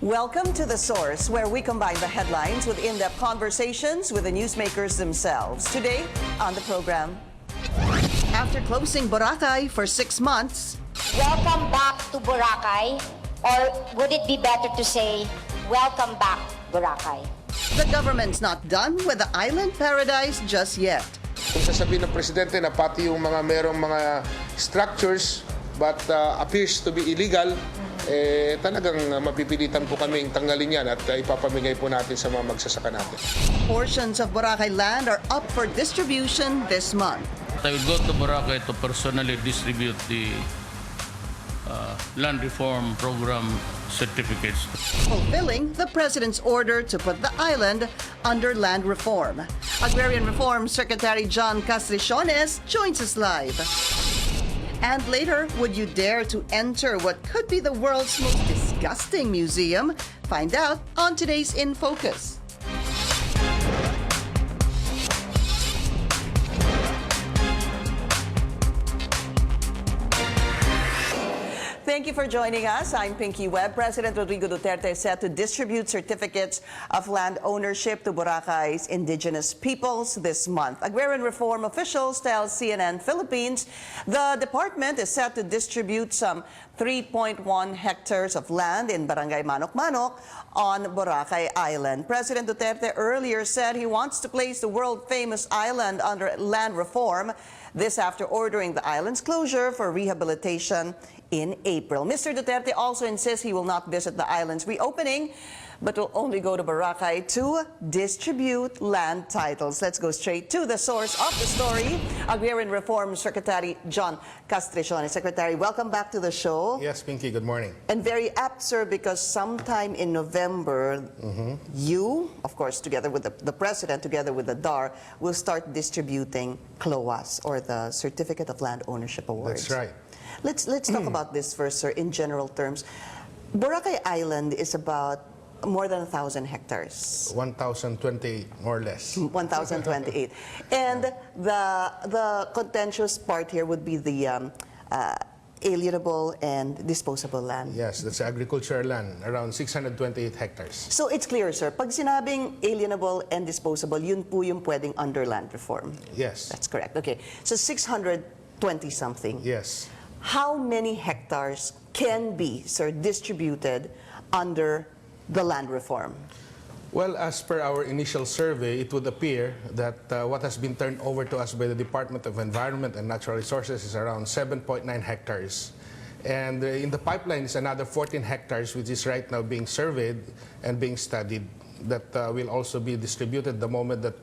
Welcome to The Source, where we combine the headlines with in-depth conversations with the newsmakers themselves. Today on the program, after closing Boracay for 6 months, welcome back to Boracay, or would it be better to say, welcome back, Boracay? the government's not done with the island paradise just yet. Kung sasabihin ng Presidente na pati yung merong mga structures but appears to be illegal, talagang mapipilitan po kaming tanggalin yan at ipapamigay po natin sa mga magsasaka natin. Portions of Boracay land are up for distribution this month. I will go to Boracay to personally distribute the land reform program certificates. Fulfilling the president's order to put the island under land reform. Agrarian Reform Secretary John Castriciones joins us live. And later, would you dare to enter what could be the world's most disgusting museum? Find out on today's In Focus. Thank you for joining us. I'm Pinky Webb. President Rodrigo Duterte is set to distribute certificates of land ownership to Boracay's indigenous peoples this month. Agrarian reform officials tell CNN Philippines the department is set to distribute some 3.1 hectares of land in Barangay Manok-Manok on Boracay Island. President Duterte earlier said he wants to place the world-famous island under land reform. This after ordering the island's closure for rehabilitation in April. Mr. Duterte also insists he will not visit the island's reopening, but will only go to Boracay to distribute land titles. Let's go straight to the source of the story. Agrarian Reform Secretary John Castriciones. Secretary, welcome back to the show. Yes, Pinky, good morning. And very apt, sir, because sometime in November, you, of course, together with the President, together with the DAR, will start distributing CLOAS, or the Certificate of Land Ownership Awards. That's right. Let's talk about this first, sir, in general terms. Boracay Island is about more than 1,000 hectares. 1,028, more or less. 1,028. And the contentious part here would be the alienable and disposable land. Yes, that's agricultural land, around 628 hectares. So it's clear, sir, pag sinabing alienable and disposable, yun po yung pwedeng under land reform. Yes. That's correct. Okay. So 620 something. Yes. How many hectares can be, sir, distributed under the land reform? Well, as per our initial survey, it would appear that what has been turned over to us by the Department of Environment and Natural Resources is around 7.9 hectares. And in the pipeline is another 14 hectares, which is right now being surveyed and being studied, that will also be distributed the moment that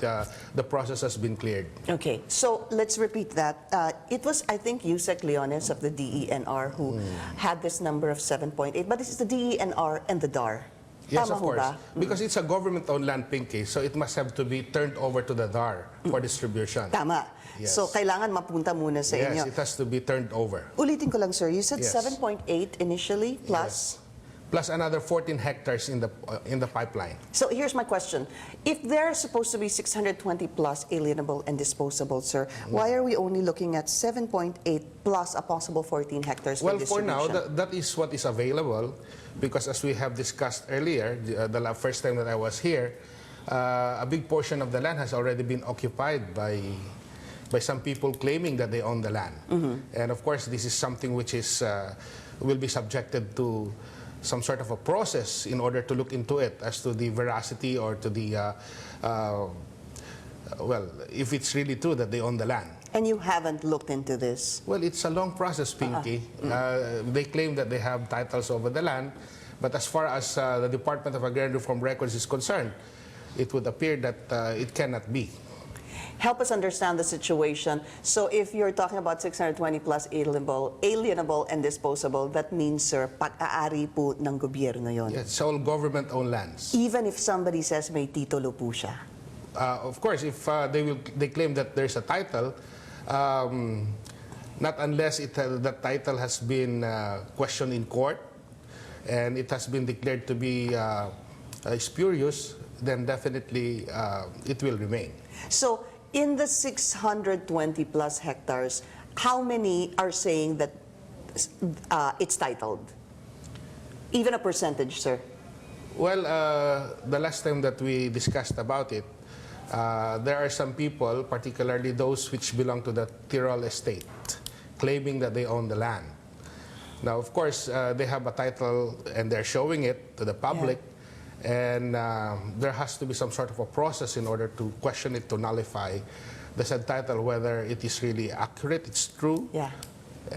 the process has been cleared. Okay, so let's repeat that. It was, I think, Yusek Leones of the DENR who had this number of 7.8, but this is the DENR and the DAR. Yes, Tama of ho course. ba? Because it's a government-owned land, Pinky, so it must have to be turned over to the DAR for distribution. Tama. Yes. So kailangan mapunta muna sa inyo. Yes, it has to be turned over. Ulitin ko lang, sir. You said Yes. 7.8 initially, plus? Yes. Plus another 14 hectares in the pipeline. So here's my question. If there's supposed to be 620 plus alienable and disposable, sir, why are we only looking at 7.8 plus a possible 14 hectares Well, for for distribution? now, that is what is available, because as we have discussed earlier, the first time that I was here, a big portion of the land has already been occupied by some people claiming that they own the land. And of course, this is something which is will be subjected to some sort of a process in order to look into it as to the veracity or to the, well, if it's really true that they own the land. And you haven't looked into this? Well, it's a long process, Pinky. They claim that they have titles over the land, but as far as the Department of Agrarian Reform records is concerned, it would appear that it cannot be. Help us understand the situation. So if you're talking about 620 plus alienable and disposable, that means, sir, pag-aari po ng gobyerno yon. Yes, it's all government-owned lands. Even if somebody says may titulo po siya. Of course, if they claim that there's a title, not unless that title has been questioned in court and it has been declared to be spurious, then definitely it will remain. So in the 620 plus hectares, how many are saying that it's titled? Even a percentage, sir. Well, the last time that we discussed about it, there are some people, particularly those which belong to the Tyrol estate, claiming that they own the land. Now, of course, they have a title and they're showing it to the public, and there has to be some sort of a process in order to question it, to nullify the said title, whether it is really accurate, it's true, Yeah.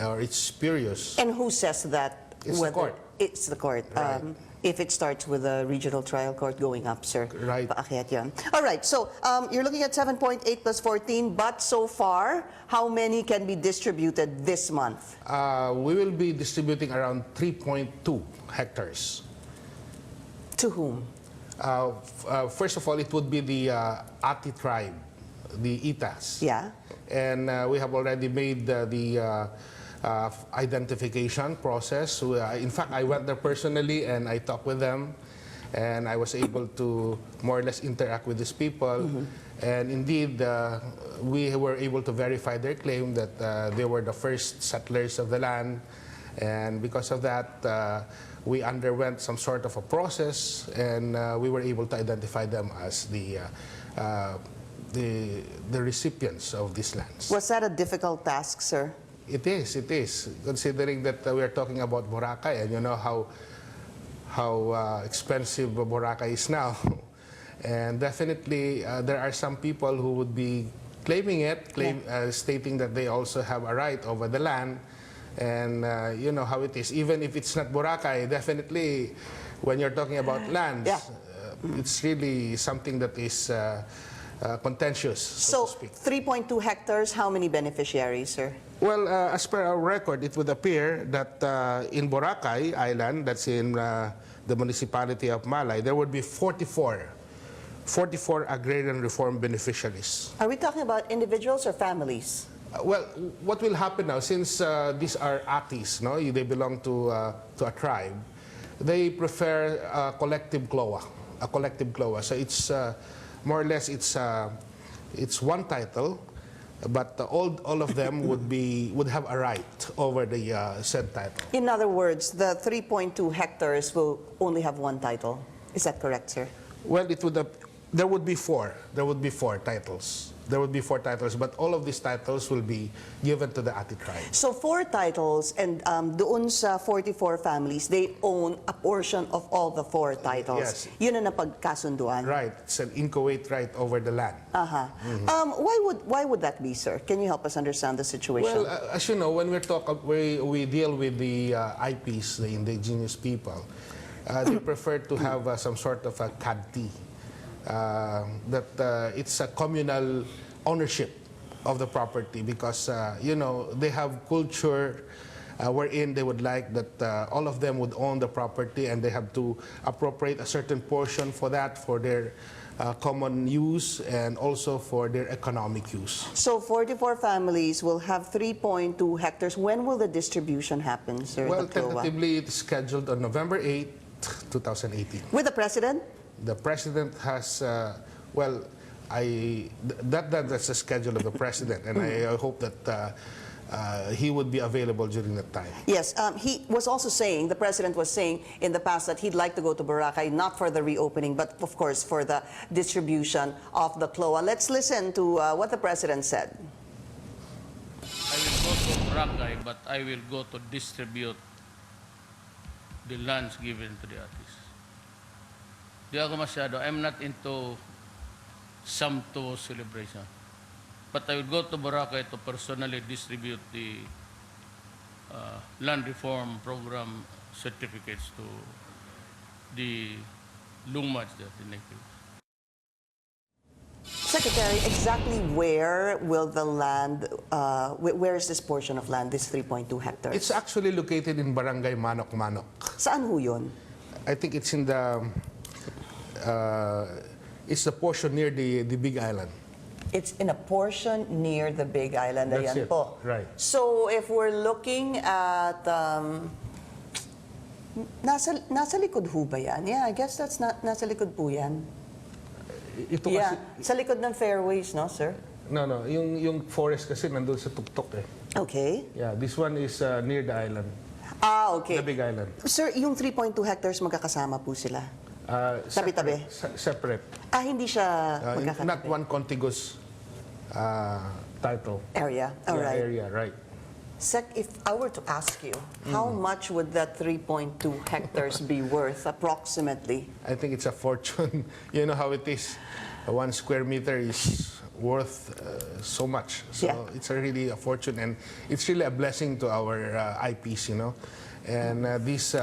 or it's spurious. And who says that? It's the court. It's the court. Right. If it starts with a regional trial court going up, sir. Right. Paakyat yan. All right, so you're looking at 7.8 plus 14, but so far, how many can be distributed this month? We will be distributing around 3.2 hectares. To whom? First of all, it would be the Ati tribe, the Itas. Yeah. And we have already made the identification process. So, in fact, I went there personally and I talked with them, and I was able to more or less interact with these people. And indeed, we were able to verify their claim that they were the first settlers of the land. And because of that, we underwent some sort of a process, and we were able to identify them as the recipients of these lands. Was that a difficult task, sir? It is, considering that we are talking about Boracay, and you know how expensive Boracay is now. And definitely, there are some people who would be claiming it, stating that they also have a right over the land. And you know how it is. Even if it's not Boracay, definitely, when you're talking about lands, it's really something that is contentious, so to speak. 3.2 hectares, how many beneficiaries, sir? Well, as per our record, it would appear that in Boracay Island, that's in the municipality of Malay, there would be 44 agrarian reform beneficiaries. Are we talking about individuals or families? Well, what will happen now, since these are Atis, no? They belong to a tribe, they prefer a collective CLOA. So it's more or less it's one title, but all of them would have a right over the said title. In other words, the 3.2 hectares will only have one title. Is that correct, sir? Well, there would be four. There would be four titles. There would be four titles, but all of these titles will be given to the Ati tribe. So 4 titles, and doon sa 44 families, they own a portion of all the 4 titles. Yes. Yun ang napagkasunduan. Right. It's an inchoate right over the land. Why would that be, sir? Can you help us understand the situation? Well, as you know, when we deal with the IPs, the indigenous people, they prefer to have some sort of a kadti. That it's a communal ownership of the property, because you know, they have culture wherein they would like that all of them would own the property, and they have to appropriate a certain portion for that, for their common use and also for their economic use. So 44 families will have 3.2 hectares. When will the distribution happen, sir? Well, the CLOA? tentatively it's scheduled on November 8, 2018. With the president? The president has, that's the schedule of the president, and I hope that he would be available during that time. Yes, he was also saying, the president was saying in the past that he'd like to go to Boracay, not for the reopening, but of course for the distribution of the CLOA. Let's listen to what the president said. I will go to Boracay, but I will go to distribute the lands given to the artists. Di ako masyado, I'm not into Samto celebration. But I will go to Boracay to personally distribute the land reform program certificates to the Lungmats, the natives. Secretary, exactly where will the land, where is this portion of land, this 3.2 hectares? It's actually located in Barangay Manok-Manok. Saan ho yun? I think it's in the, it's the portion near the Big Island. It's in a portion near the Big Island. That's Ayan it, po. right. So if we're looking at, nasa likod ho ba yan? Yeah, I guess that's nasa likod po yan. Ito Yeah, kasi, sa likod ng fairways, no, sir? no, yung forest kasi nandun sa tuktok eh. Okay. Yeah, this one is near the island, Ah, okay. the Big Island. Sir, yung 3.2 hectares magkakasama po sila? Tabi-tabi? Separate. Hindi siya magkakatabi. Not one contiguous title. Area, all Yeah, right. area, right. Sec, if I were to ask you, how much would that 3.2 hectares be worth approximately? I think it's a fortune. You know how it is. 1 square meter is worth so much. So Yeah. it's really a fortune, and it's really a blessing to our IPs, you know. And this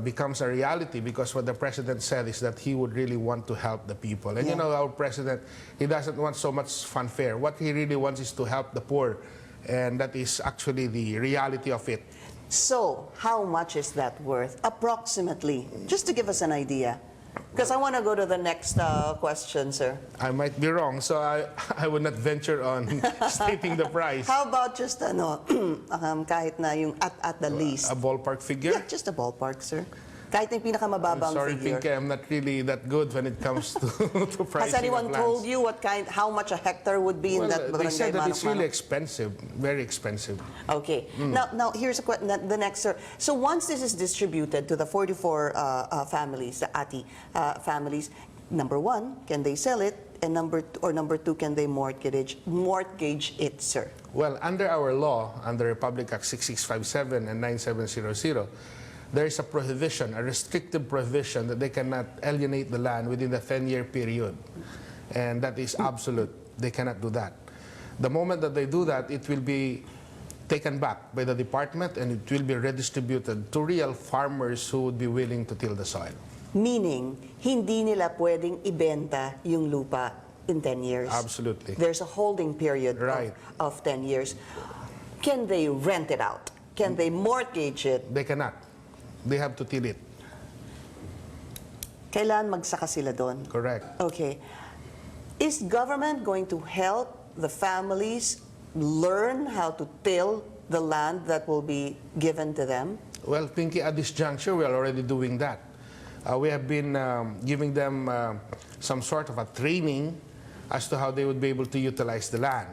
becomes a reality because what the president said is that he would really want to help the people. And you know, our president, he doesn't want so much fanfare. What he really wants is to help the poor. And that is actually the reality of it. So, how much is that worth, approximately? Just to give us an idea. Because I want to go to the next question, sir. I might be wrong, so I would not venture on stating the price. How about just, kahit na yung at the least? A ballpark figure? Yeah, just a ballpark, sir. Kahit yung pinakamababang Sorry, figure. Pinky, I'm not really that good when it comes to, to pricing. Has anyone of lands. told you how much a hectare would be in that They barangay said that it's really Manok-Manok? expensive, very expensive. Okay. Now here's a question. The next, sir. So once this is distributed to the 44 families, the ATI families, number one, can they sell it? And number two, can they mortgage it, sir? Well, under our law, under Republic Act 6657 and 9700, there is a prohibition, a restrictive prohibition that they cannot alienate the land within the 10-year period. And that is absolute. They cannot do that. The moment that they do that, it will be taken back by the department and it will be redistributed to real farmers who would be willing to till the soil. Meaning, hindi nila pwedeng ibenta yung lupa in 10 years. Absolutely. There's a holding period Right. of 10 years. Can they rent it out? Can they mortgage it? They cannot. They have to till it. Kailan magsaka sila doon? Correct. Okay. Is government going to help the families learn how to till the land that will be given to them? Well, Pinky, at this juncture, we are already doing that. We have been giving them some sort of a training as to how they would be able to utilize the land.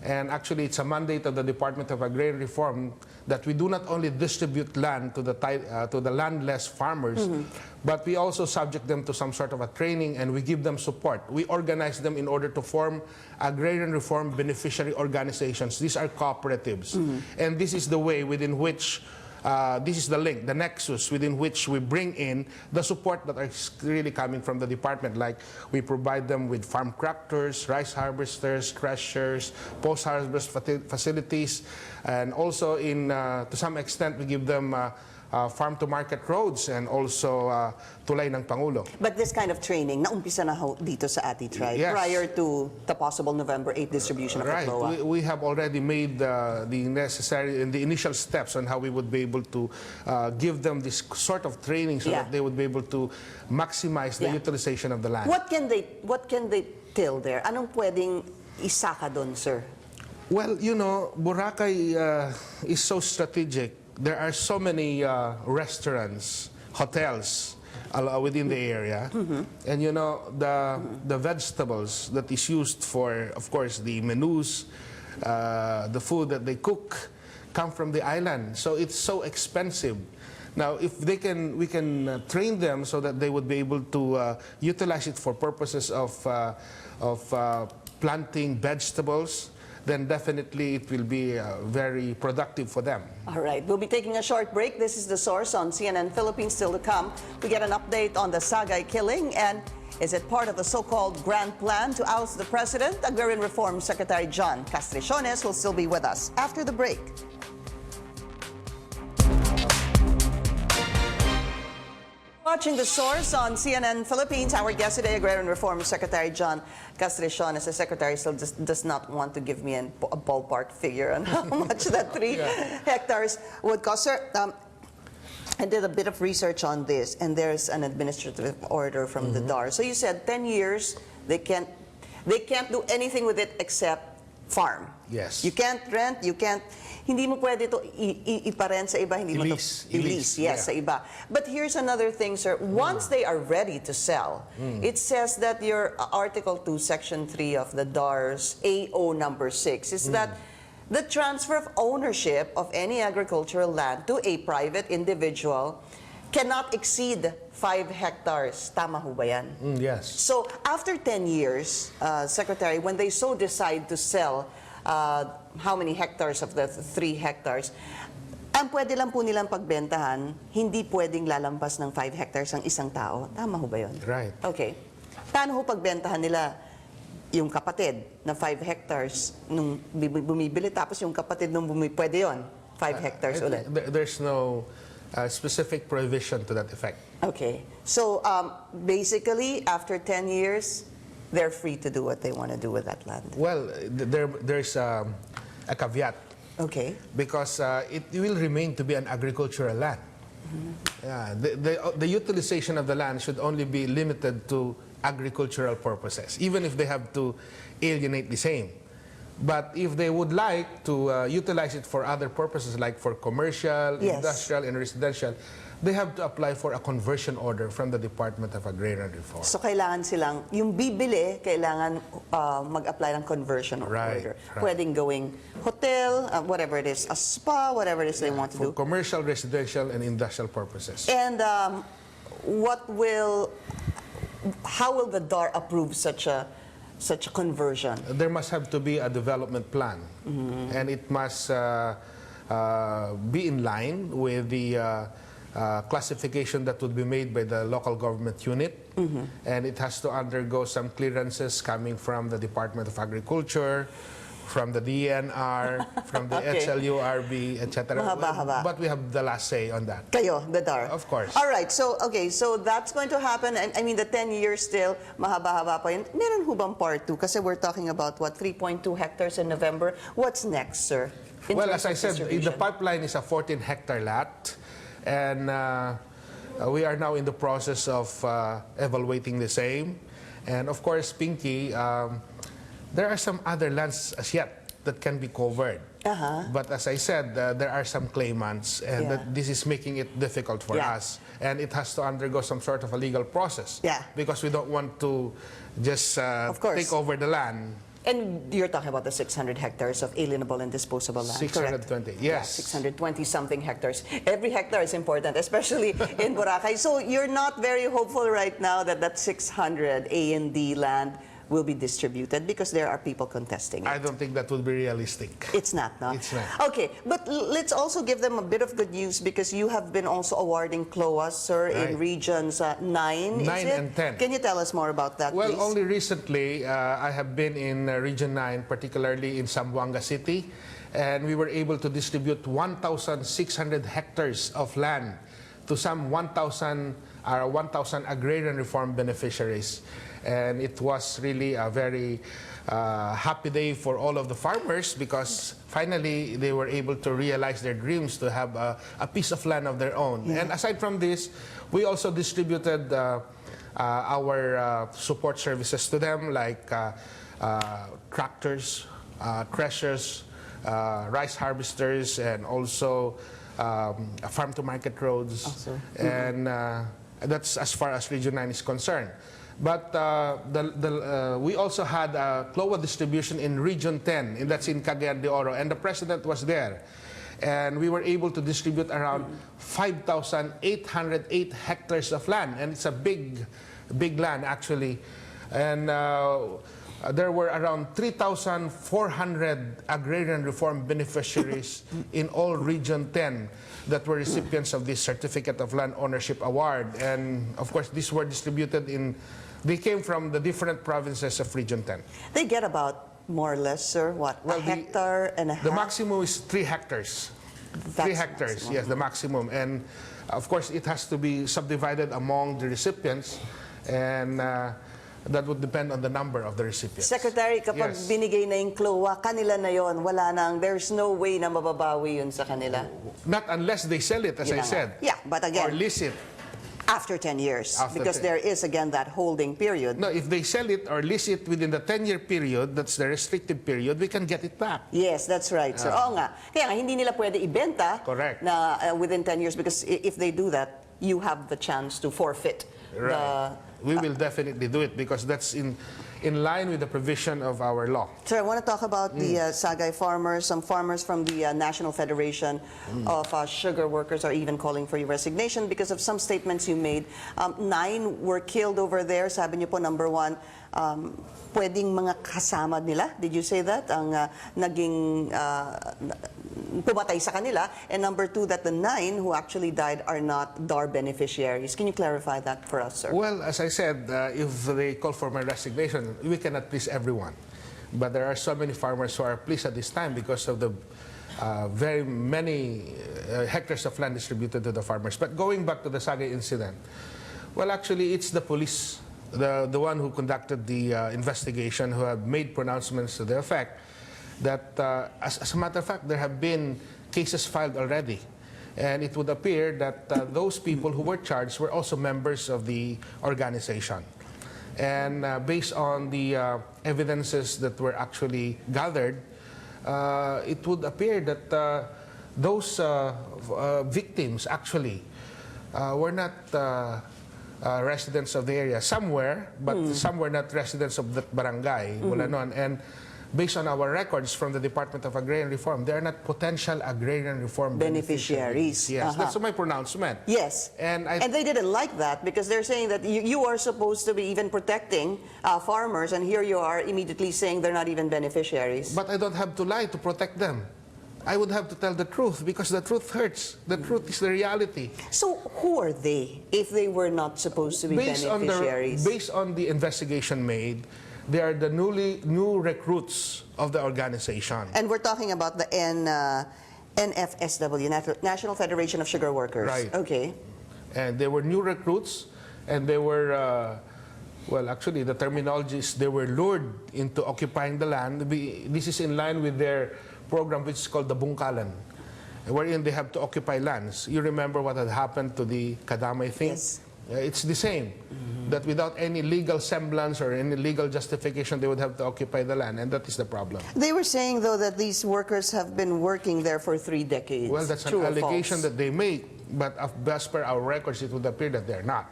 And actually, it's a mandate of the Department of Agrarian Reform that we do not only distribute land to the landless farmers, but we also subject them to some sort of a training and we give them support. We organize them in order to form agrarian reform beneficiary organizations. These are cooperatives. And this is the way within which this is the link, the nexus within which we bring in the support that is really coming from the department. Like we provide them with farm tractors, rice harvesters, crushers, post-harvest facilities, and also to some extent we give them farm-to-market roads and also tulay ng Pangulo. But this kind of training, naumpisa na ho dito sa ATI Tribe Yes. prior to the possible November 8 distribution of the Right. CLOA. We have already made the necessary and the initial steps on how we would be able to give them this sort of training so that they would be able to maximize the utilization of the land. What can they till there? Anong pwedeng isaka doon, sir? Well, you know, Boracay is so strategic. There are so many restaurants, hotels within the area. And you know, the vegetables that is used for, of course, the menus, the food that they cook come from the island. So it's so expensive. Now, if we can train them so that they would be able to utilize it for purposes of planting vegetables, then definitely it will be very productive for them. All right, we'll be taking a short break. This is The Source on CNN Philippines. Still to come, we get an update on the Sagay killing, and is it part of the so-called grand plan to oust the president? Agrarian Reform Secretary John Castriciones will still be with us after the break. Watching The Source on CNN Philippines. Our guest today, Agrarian Reform Secretary John Castriciones. The Secretary still does not want to give me a ballpark figure on how much that 3 hectares would cost. Sir, I did a bit of research on this, and there's an administrative order from the DAR. So you said 10 years, they can't do anything with it except farm. Yes. You can't rent, hindi mo pwede ito iparent sa iba, hindi mo ito i-lease, sa iba. But here's another thing, sir. Once they are ready to sell, it says that your Article 2, Section 3 of the DAR's AO number 6 is that the transfer of ownership of any agricultural land to a private individual cannot exceed 5 hectares. Tama ho ba yan? Yes. So after 10 years, Secretary, when they so decide to sell how many hectares of the 3 hectares, ang pwede lang po nilang pagbentahan, hindi pwedeng lalampas ng 5 hectares ang isang tao. Tama ho ba yun? Right. Okay. Paano ho pagbentahan nila yung kapatid na 5 hectares nung bumibili, tapos yung kapatid nung pwede yun, 5 hectares ulit? There's no specific provision to that effect. Okay. So basically, after 10 years, they're free to do what they want to do with that land. Well, there's a caveat. Okay. Because it will remain to be an agricultural land. Yeah, the utilization of the land should only be limited to agricultural purposes, even if they have to alienate the same. But if they would like to utilize it for other purposes, like for commercial, Yes. industrial, and residential, they have to apply for a conversion order from the Department of Agrarian Reform. So kailangan silang, yung bibili, kailangan mag-apply ng conversion Right, order. right. Pwedeng going hotel, whatever it is, a spa, whatever it is they want to For do. commercial, residential, and industrial purposes. And how will the DAR approve such a conversion? There must have to be a development plan, and it must be in line with the classification that would be made by the local government unit, and it has to undergo some clearances coming from the Department of Agriculture, from the DNR, from the Okay. HLURB, etc. Mahaba-haba. But we have the last say on that. Kayo, the DAR? Of course. All right, so, okay, so that's going to happen. I mean, the 10 years still, mahaba-haba pa yun. Meron ho bang part 2? Kasi we're talking about, what, 3.2 hectares in November. What's next, sir? In Well, terms as I of said, the distribution? pipeline is a 14-hectare lot, and we are now in the process of evaluating the same. And of course, Pinky, there are some other lands as yet that can be covered. But as I said, there are some claimants, and Yeah. that this is making it difficult for Yeah. us. And it has to undergo some sort of a legal process. Yeah. Because we don't want to just Of course. take over the land. And you're talking about the 600 hectares of alienable and disposable land, correct? 620, Yeah, yes. 620-something hectares. Every hectare is important, especially in Boracay. So you're not very hopeful right now that that 600 A&D land will be distributed because there are people contesting it. I don't think that would be realistic. It's not, no? It's not. Okay, but let's also give them a bit of good news because you have been also awarding CLOAs, sir, in Right. regions 9, is 9 it? and 10. Can you tell us more about that, Well, please? only recently, I have been in Region 9, particularly in Zamboanga City, and we were able to distribute 1,600 hectares of land to some 1,000 agrarian reform beneficiaries. And it was really a very happy day for all of the farmers because finally they were able to realize their dreams to have a piece of land of their own. And aside from this, we also distributed our support services to them, like tractors, threshers, rice harvesters, and also farm-to-market roads. And that's as far as Region 9 is concerned. But we also had a CLOA distribution in Region 10, and that's in Cagayan de Oro, and the President was there. And we were able to distribute around 5,808 hectares of land, and it's a big land, actually. And there were around 3,400 agrarian reform beneficiaries in all Region 10 that were recipients of this Certificate of Land Ownership Award. And of course, these were distributed they came from the different provinces of Region 10. They get about, more or less, sir, what, Well, a hectare and a half? The maximum is 3 hectares. That's 3 hectares, maximum. yes, the maximum. And of course, it has to be subdivided among the recipients, and that would depend on the number of the recipients. Secretary, kapag Yes. binigay na yung CLOA, kanila na yon, wala nang, there's no way na mababawi yun sa kanila. Not unless they sell it, as Yun I na nga. said. Yeah, but again, Or lease it. after 10 years, After because 10. there is, again, that holding period. No, if they sell it or lease it within the 10-year period, that's the restrictive period, we can get it back. Yes, that's right, sir. Oo nga. Kaya nga, hindi nila pwede ibenta Correct. na within 10 years because if they do that, you have the chance to forfeit Right. We will definitely do it because that's in line with the provision of our law. Sir, I want to talk about the Sagay farmers. Some farmers from the National Federation of Sugar Workers are even calling for your resignation because of some statements you made. 9 were killed over there. Sabi niyo po, number 1, pwedeng mga kasama nila. Did you say that? Ang naging pumatay sa kanila. And number 2, that the 9 who actually died are not DAR beneficiaries. Can you clarify that for us, sir? Well, as I said, if they call for my resignation, we cannot please everyone. But there are so many farmers who are pleased at this time because of the very many hectares of land distributed to the farmers. But going back to the Sagay incident, well, actually, it's the police, the one who conducted the investigation, who have made pronouncements to the effect that, as a matter of fact, there have been cases filed already. And it would appear that those people who were charged were also members of the organization. And based on the evidences that were actually gathered, it would appear that those victims actually were not residents of the area. Some were, but some were not residents of that barangay, Bulanon. And based on our records from the Department of Agrarian Reform, they are not potential agrarian reform Beneficiaries. Yes, that's my pronouncement. Yes, and they didn't like that because they're saying that you are supposed to be even protecting farmers, and here you are immediately saying they're not even beneficiaries. But I don't have to lie to protect them. I would have to tell the truth because the truth hurts. The truth is the reality. So who are they if they were not supposed to be beneficiaries? Based on the investigation made, they are the new recruits of the organization. And we're talking about the NFSW, National Federation of Sugar Workers. Right. Okay. And they were new recruits, and they were, well, actually, the terminology is they were lured into occupying the land. This is in line with their program, which is called the Bungkalan, wherein they have to occupy lands. You remember what had happened to the Kadamay thing? Yes. It's the same. That without any legal semblance or any legal justification, they would have to occupy the land, and that is the problem. They were saying, though, that these workers have been working there for 3 decades. Well, that's True an or allegation false? that they make, but as per our records, it would appear that they're not.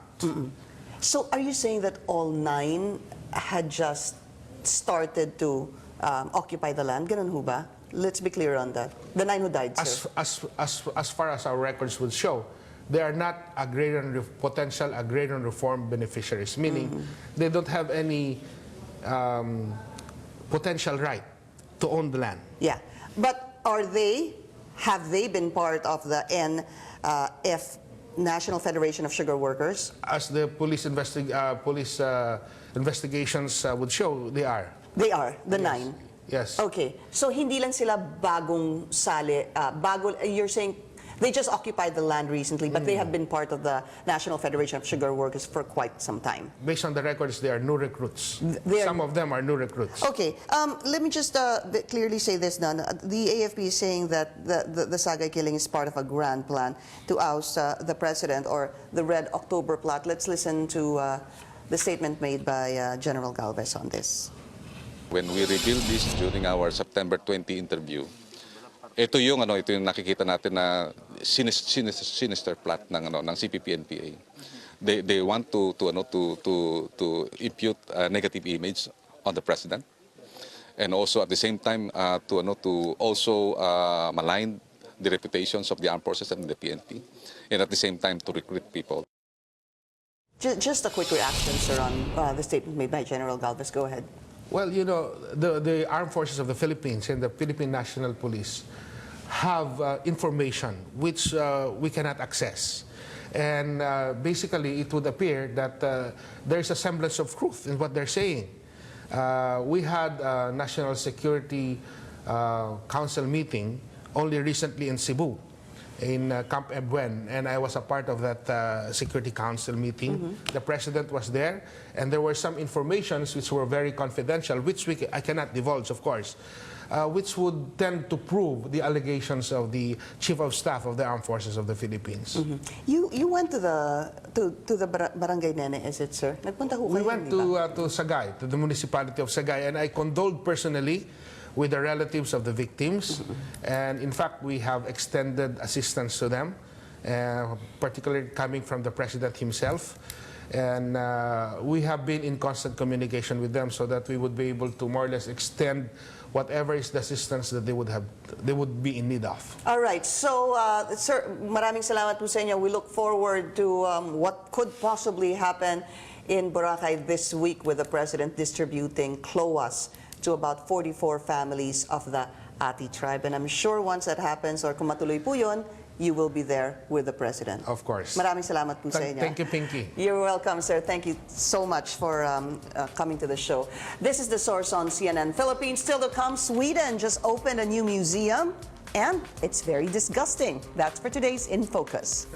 So are you saying that all 9 had just started to occupy the land? Ganun ho ba? Let's be clear on that. The 9 who died, sir. As far as our records would show, they are not potential agrarian reform beneficiaries, meaning they don't have any potential right to own the land. Yeah. But have they been part of the NF, National Federation of Sugar Workers? As the police investigations would show, they are. They are, the 9? Yes. Okay. So hindi lang sila bagong sali, you're saying they just occupied the land recently, but they have been part of the National Federation of Sugar Workers for quite some time. Based on the records, they are new recruits. Some of them are new recruits. Okay, let me just clearly say this, Nan. The AFP is saying that the Sagay killing is part of a grand plan to oust the president, or the Red October plot. Let's listen to the statement made by General Galvez on this. When we revealed this during our September 20 interview, ito yung nakikita natin na sinister plot ng CPP-NPA. They want to impute a negative image on the president, and also at the same time to also malign the reputations of the armed forces and the PNP, and at the same time to recruit people. Just a quick reaction, sir, on the statement made by General Galvez. Go ahead. Well, you know, the armed forces of the Philippines and the Philippine National Police have information which we cannot access. And basically, it would appear that there is a semblance of truth in what they're saying. We had a National Security Council meeting only recently in Cebu, in Camp Ebuen, and I was a part of that Security Council meeting. The President was there, and there were some informations which were very confidential, which I cannot divulge, of course, which would tend to prove the allegations of the Chief of Staff of the Armed Forces of the Philippines. You went to the Barangay Nene, is it, sir? Nagpunta ho We kayo, went di ba? to Sagay, to the municipality of Sagay, and I condoled personally with the relatives of the victims. And in fact, we have extended assistance to them, particularly coming from the President himself. And we have been in constant communication with them so that we would be able to more or less extend whatever is the assistance that they would be in need of. All right. So, sir, maraming salamat po sa inyo. We look forward to what could possibly happen in Boracay this week with the President distributing cloas to about 44 families of the Ati tribe. And I'm sure once that happens, or kung matuloy po yun, you will be there with the President. Of course. Maraming salamat po sa inyo. Thank you, Pinky. You're welcome, sir. Thank you so much for coming to the show. This is The Source on CNN Philippines. Still to come, Sweden just opened a new museum, and it's very disgusting. That's for today's In Focus.